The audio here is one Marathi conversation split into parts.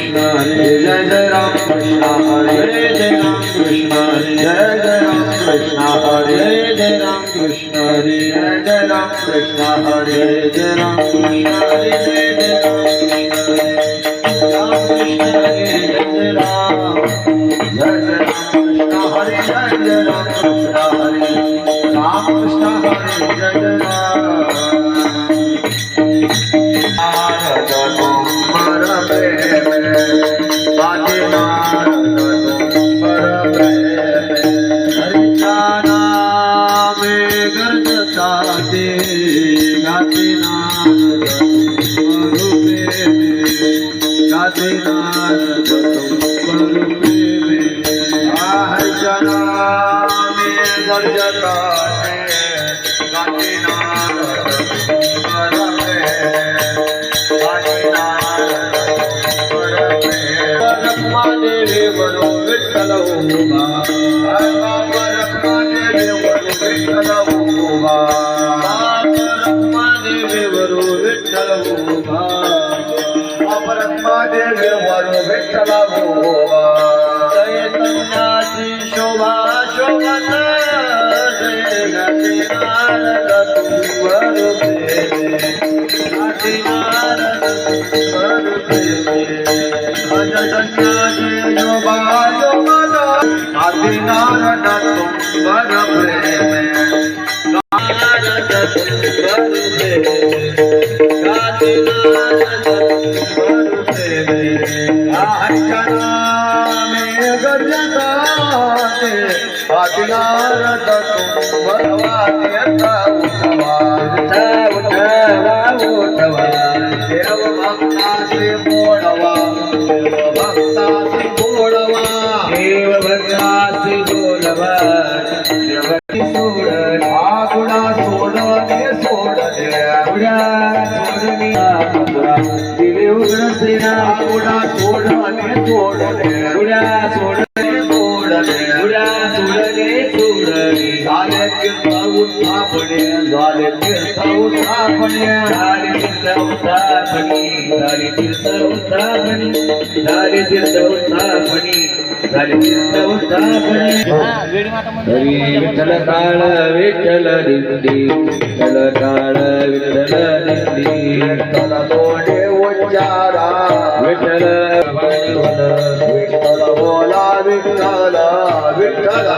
कृष्ण हरे जय जय राम कृष्ण हरे जय राम कृष्ण हरे जय जय राम कृष्ण हरे जय राम कृष्ण हरे जय जय राम कृष्ण हरे जय राम कृष्ण हरे जय जय राम कृष्ण हरे जय जय राम कृष्ण हरे जय जय राम कृष्ण हरे राम कृष्ण हरे जय जय राम नारद तुंबर प्रेम गाते नारद तुंबर प्रेम हरिचा नामे गर्जता ते गाते नारद तुंबर प्रेम गाते नारद तुंबर प्रेम हरिचा नामे गर्जता ते गाते नारद तुंबर देवी बरो विठ्ठल उभा देवी बरो विठ्ठल उभा देवी बरो विठ्ठल उभा देवी बरो विठ्ठल उभा चैतन्याची शोभा शोभत जय गती नारद तुंबर प्रेमे गती नारद तुंबर प्रेमे चैतन्याची शोभा शोभत गती नारद तुंबर प्रेमे नारद तुंबर प्रेमे गती नारद तुंबर प्रेमे हरिचना गर्जता ते गती नारद तुंबर वाद्यता उठवा उठवा उठवा देव भक्तासे बोलवा देव भक्तासे बोलवा देव भक्तासे बोलवा देवकी सोड आगुडा सोडणे सोडणे आगुडा सोडणे आगुडा दिले उघड श्रीना आगुडा सोडणे सोडणे आगुडा सोडणे सोडणे आगुडा सोडणे सोडणे झाले तीर्थ उत्थापने झाले तीर्थ उत्थापने झाले तीर्थ उत्थापने झाले तीर्थ उत्थापने झाले तीर्थ उत्थापने झाले तीर्थ उत्थापने हरी विठ्ठल काळ विठ्ठल दिंडी विठ्ठल काळ विठ्ठल दिंडी विठ्ठल तोंडे उच्चारा विठ्ठल विठ्ठल बोला विठ्ठल विठ्ठल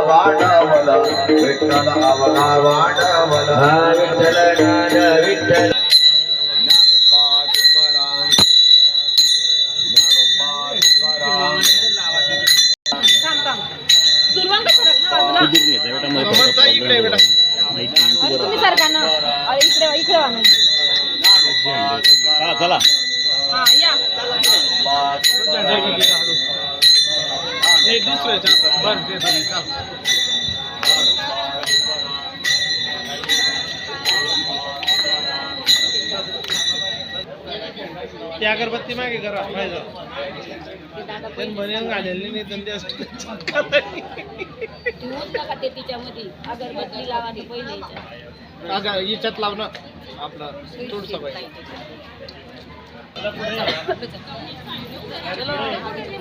वाडवला विठ्ठल अवघा वाडवला विठ्ठल नाद विठ्ठल चला ती अगरबत्ती मागे करा बनेल घालेली नाही तर तिच्यामध्ये अगरबत्ती लावानी पहिले याच्यात लावणं आपलं थोडस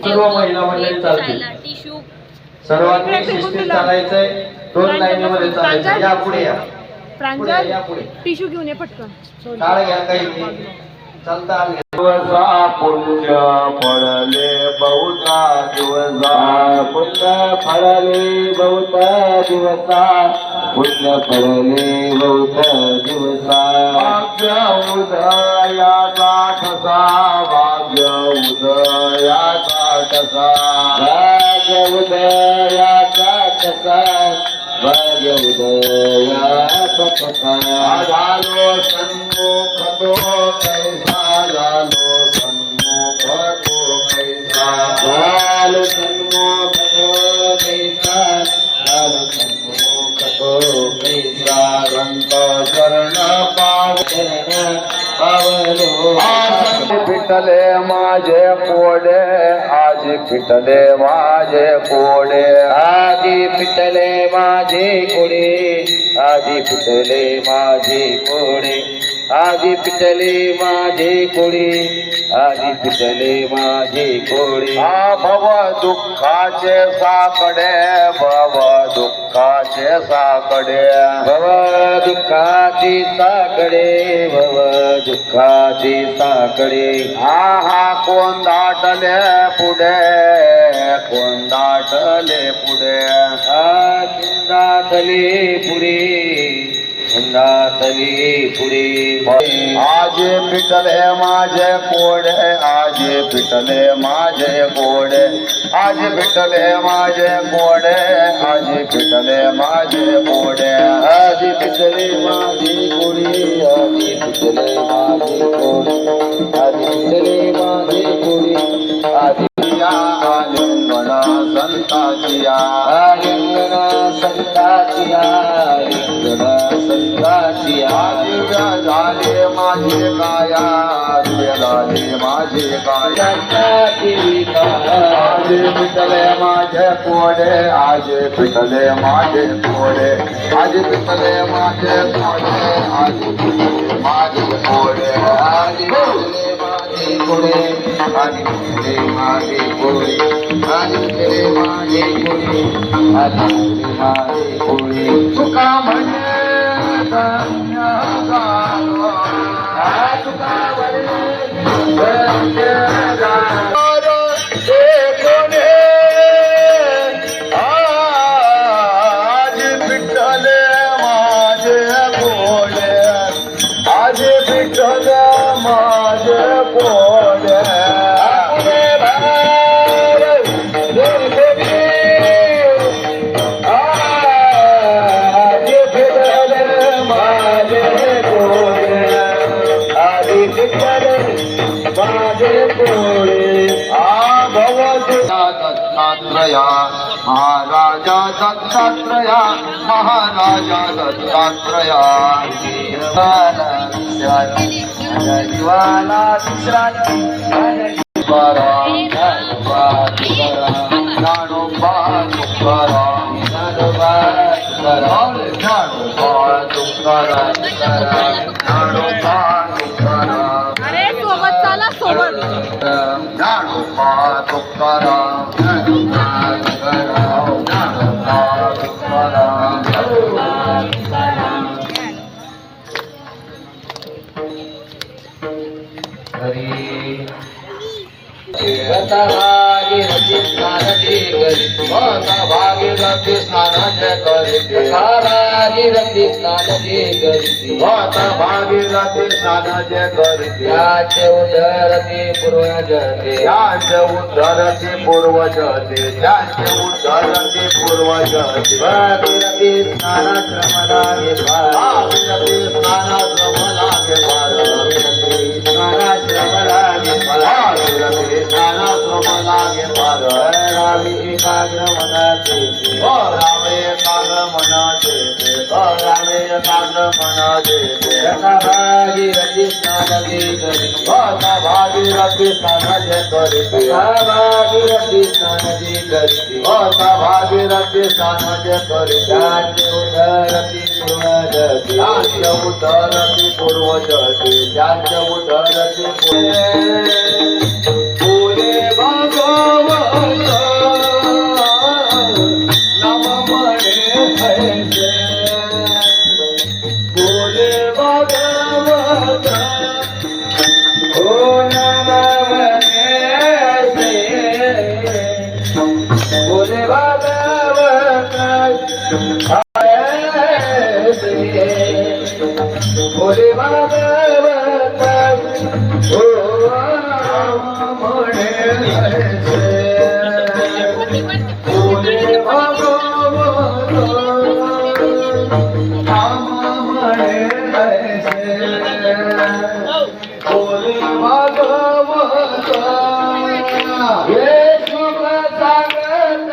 सर्व महिला मंडळी चालतील सर्वांनी शिस्तीत चालायचंय दोन लाईनीमध्ये चालायचं या पुढे या प्रांजल या पुढे टिश्यू घेऊन ये पटकन काळ घ्या काही चालता दिवसा पुण्य पडले बहुता दिवसा पुण्य पडले बहुता दिवसा पुण्य पडले बहुता दिवसा भाग्य उदयाचा ठसा भाग्य उदयाचा ठसा भाग्य उदयाचा ठसा भाग्य उदयाचा ठसा झालो सन्मुख तो कैसा झालो सन्मुख तो कैसा झालो सन्मुख तो कैसा झालो सन्मुख तो कैसा रंग चरण पावलो पिटले माझे कोडे आज पिटले माझे कोडे आधी पिटले माझे कोडे आधी पिटले माझे कोडे आधी पिटले माझे कोडे, आधी पिटले माझे कोडे. भव दुःखाचे साकडे, भव दुःखाचे साकडे, भव दुःखाची साकडे, भव दुःखाची साकडे. हा कोण दाटले पुढे, कोण दाटले पुढे, दाटले पुढे, दाटले पुढे. आज पिटले माझे कोडे, आज पिटले माझे कोडे, आज पिटले माझे कोडे, आज पिटले माझे कोडे, आज पिटले माझे कोडे, आज पिटले माझे कोडे, आज पिटले माझे कोडे. आदिया आलिंगना संताचिया, आलिंगना संताचिया, आलिंगना संताचिया. दिव्या झाले माझे काया, दिव्या झाले माझे काया. आज पिटले माझे कोडे, आज पिटले माझे कोडे, आज पिटले माझे कोडे, आज पिटले माझे कोडे, आज पिटले माझे कोडे, आज पिटले माझे कोडे, आज पिटले माझे कोडे, आज पिटले माझे कोडे. तुका म्हणे धन्य झालो, तुका म्हणे धन्य झालो. आज पिटले माझे कोडे, आज पिटले माझे कोडे. दत्तात्रया महाराजा दत्तात्रया, महाराजा दत्तात्रया. जीवाला विश्रांती ज्ञानोबा तुकाराम, ज्ञानोबा तुकाराम, ज्ञानोबा तुकाराम, ज्ञानोबा तुकाराम. अरे सोबत चाला सोबत. ज्ञानोबा तुकाराम, ज्ञानोबा तुकाराम, ज्ञानोबा तुकाराम, ज्ञानोबा तुकाराम. हरी भागीरथी स्नानाचे करीते, भागीरथी स्नानाचे करीते, भागीरथी स्नानाचे करीते, भागीरथी स्नानाचे करीते. याचे उद्धरते पूर्वजते, याचे उद्धरते पूर्वजते, याचे उद्धरते पूर्वजते. भागीरथी स्नानाश्रमला निभार, भागीरथी स्नानाश्रमला निभार, भागीरथी स्नानाश्रमला निभार, भागीरथी स्नानाश्रमला निभार. रामी एकाग्र मनाचे, रामे एकाग्र मनाचे, रामे एकाग्र मनाचे. भागीरथी स्नानाचे करीते, भागीरथी स्नानाचे करीते, भागीरथी स्नानाचे करीते, भागीरथी स्नानाचे करीते. ज्यांचे उद्धरती पूर्वजते, ज्यांचे उद्धरती पूर्वजते, ज्यांचे उद्धरती पूर्वजते. बोले भगवत नम म्हणे ऐसे, बोले भगवत ओ नम म्हणे ऐसे, बोले भगवत ऐसे, बोले भगवत ओ म्हणे ऐसे, बोले भगवत नाम म्हणे ऐसे, बोले भगवत. हे सुख सांगत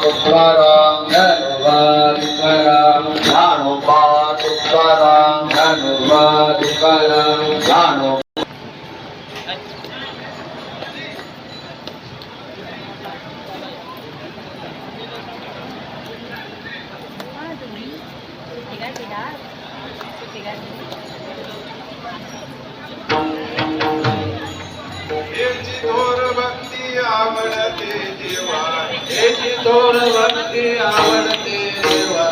तुकाराम ज्ञानोबा तुकाराम ज्ञानोबा तुकाराम ज्ञानोबा तुकाराम ज्ञानोबा याची थोर भक्ती आवडते देवा याची थोर भक्ती आवडते देवा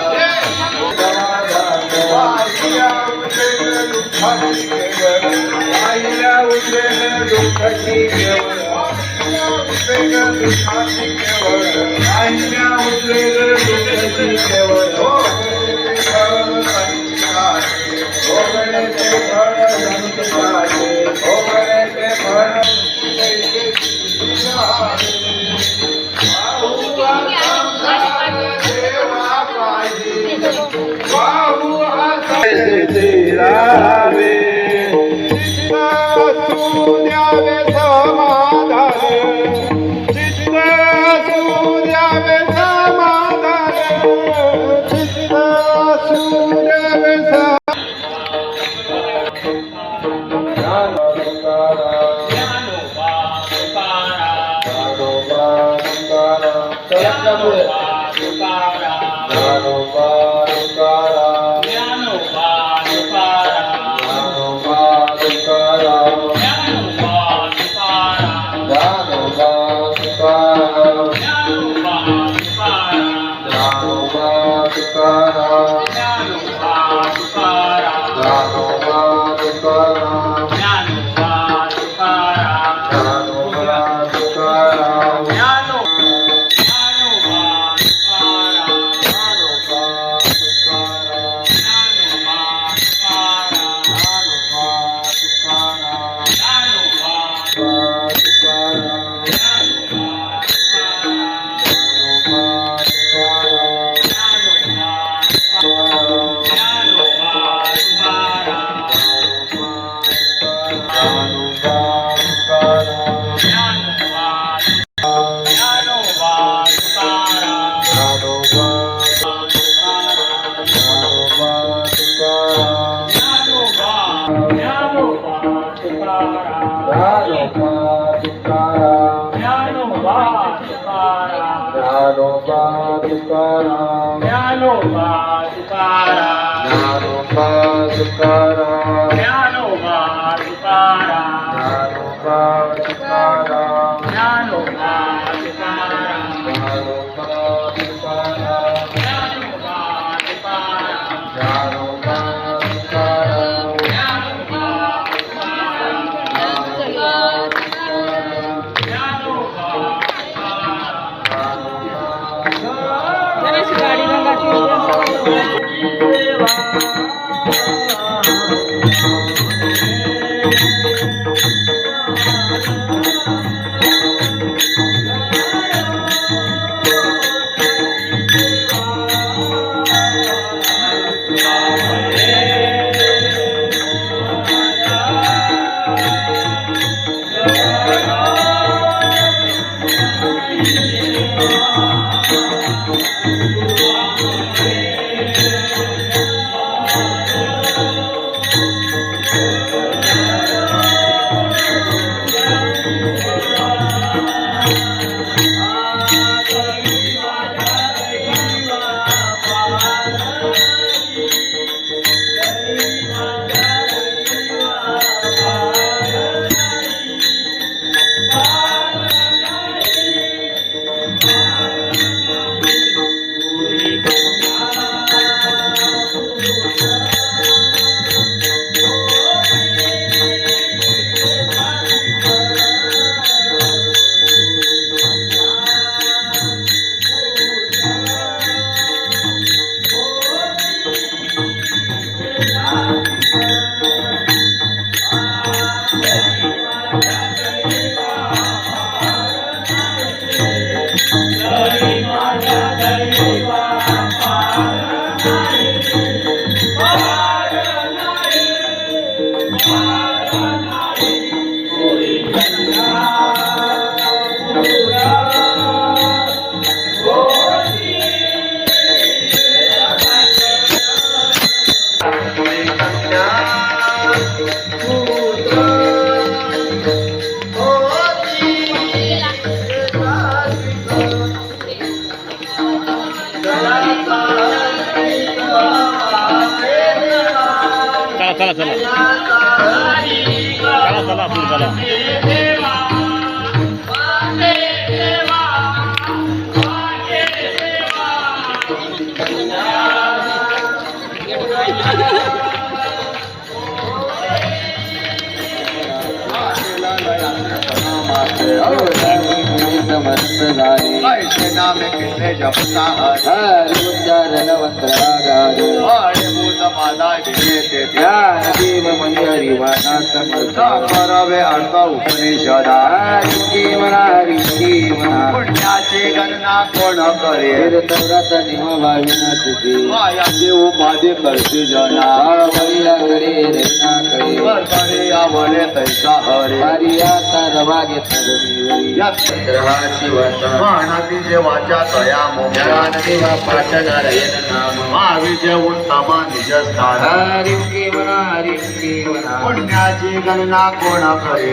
आईला उठेल दुःखाची केवळ आईला उठेल दुःखाची केवळ आईला उठेल दुःखाची केवळ आईला उठेल दुःखाची केवळ भोगण्याचे फळ संताचे भोगण्याचे फळ चला चला चला चला पुढे चला समस्त झाले ऐसे नामे किल्ले जपता उच्चारण वस्त्रागारे भूत मादा विवेके ज्ञान देव मंदिरी वाणा समर्थ करवे अर्थ उपनिषदा म्हणा ऋषी म्हणा पुण्याची गणना कोण करे तीर्थव्रत निमवाविना तुझे मायाची उपाधी करते जना बळीयाकडे रेणाकडे वरकडे आवडे तैसा हरे पारियाचा रवा घेतला महानातीचे वाचा तया मोक्षान देवा पाठ नारायण नाम महाविजय उत्तमा निज स्थान हरिंकी म्हणा पुण्याची गणना कोण करे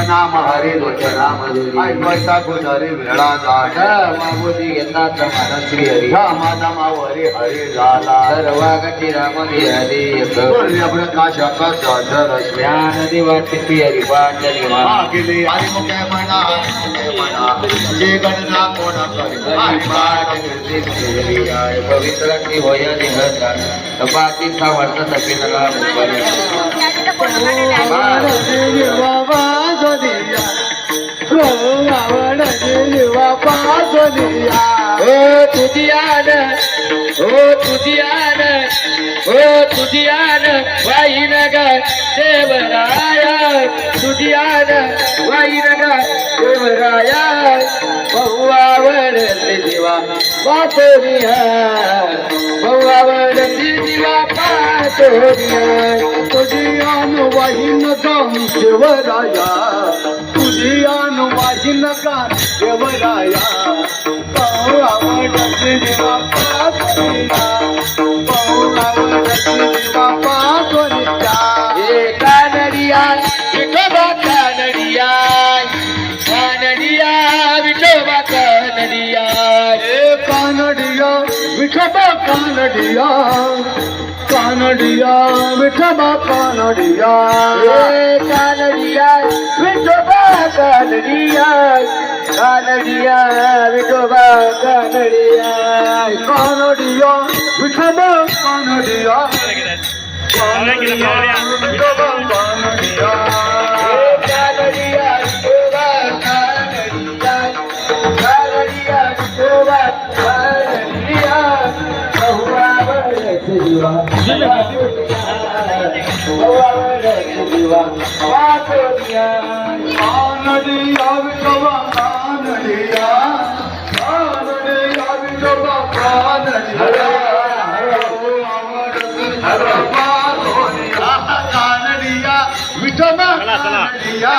नाम हरे लोचनाम ऐकता गुजरे वेळा जाट मागोदी घेतला प्रमाण श्री हरी माझा मावरी हरे झाला सर्वागती राम हरी सूर्यप्रकाशक सदर ज्ञान देवा चित्ती हरी पांडली गेले आणि मुखे म्हणा जे गणना कोण करे पवित्र की होय निघता तपाती सावर्त तपिनला तुझियान वाईनग देवराया तुझियान वाईनग देवराया बहुआवडते देवा पातोरिया बहुआवडते देवा पातोरिया तुझियान वाहिन गाम देवराया तुझियान वाहिन गाम देवराया बहु आवडते देवा पातोरिया बहु आवडते देवा पातोरिया कानडिया विठोबा कानडिया कानडिया विठोबा कानडिया कानडिया विठोबा कानडिया कानडिया विठोबा कानडिया कानडिया विठोबा कानडिया कानडिया विठोबा कानडिया कानडिया विठोबा कानडिया विठोबा कानडिया कानडिया विठोबा कानडिया कानडिया विठोबा कानडिया बहुआवडते देवा बहुआवडते देवा पातोरिया कानडिया विठोबा कानडिया कानडिया विठोबा कानडिया कानडिया विठोबा कानडिया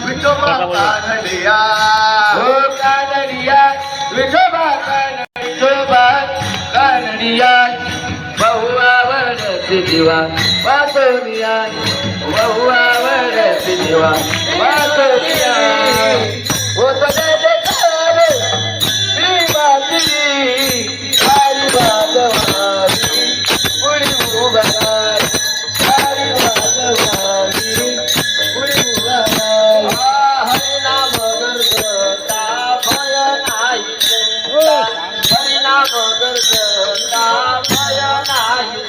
विठोबा कानडिया कानडिया विठोबा विठोबा कानडिया बहुआवडते देवा पातोरिया बहुआवडते देवा पातोरिया होत देखावे मी बाजरी हरी बाजवारी पुढी उभाराय हरी बाजवारी पुढी उभाराय हरिनाम गर्जता भय नाही हरिनाम गर्जता भय नाही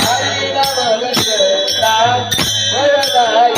हरिनाम गर्जता भय नाही